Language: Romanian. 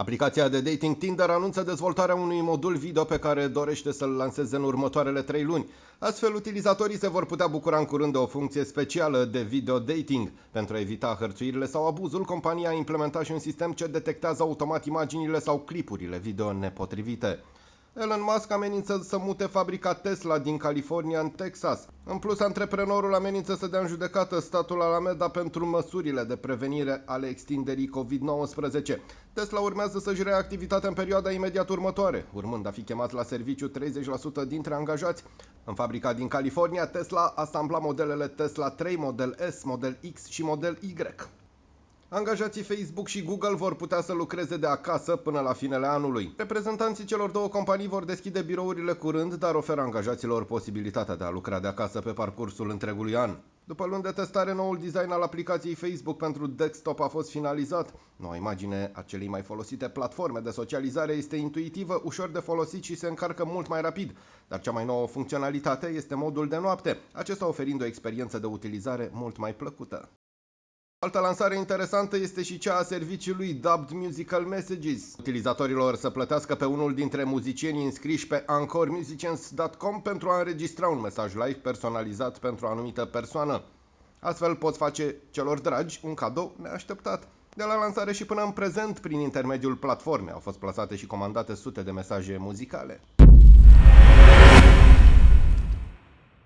Aplicația de dating Tinder anunță dezvoltarea unui modul video pe care dorește să-l lanseze în următoarele 3 luni. Astfel, utilizatorii se vor putea bucura în curând de o funcție specială de video dating. Pentru a evita hărțuirile sau abuzul, compania a implementat și un sistem ce detectează automat imaginile sau clipurile video nepotrivite. Elon Musk amenință să mute fabrica Tesla din California în Texas. În plus, antreprenorul amenință să dea în judecată statul Alameda pentru măsurile de prevenire ale extinderii COVID-19. Tesla urmează să-și reia activitatea în perioada imediat următoare, urmând a fi chemați la serviciu 30% dintre angajați. În fabrica din California, Tesla asambla modelele Tesla 3, Model S, Model X și Model Y. Angajații Facebook și Google vor putea să lucreze de acasă până la finele anului. Reprezentanții celor două companii vor deschide birourile curând, dar oferă angajaților posibilitatea de a lucra de acasă pe parcursul întregului an. După luni de testare, noul design al aplicației Facebook pentru desktop a fost finalizat. Noua imagine a celei mai folosite platforme de socializare este intuitivă, ușor de folosit și se încarcă mult mai rapid. Dar cea mai nouă funcționalitate este modul de noapte, acesta oferind o experiență de utilizare mult mai plăcută. Altă lansare interesantă este și cea a serviciului Dubbed Musical Messages. Utilizatorilor să plătească pe unul dintre muzicienii înscriși pe anchormusicians.com pentru a înregistra un mesaj live personalizat pentru o anumită persoană. Astfel pot face celor dragi un cadou neașteptat. De la lansare și până în prezent, prin intermediul platformei, au fost plasate și comandate sute de mesaje muzicale.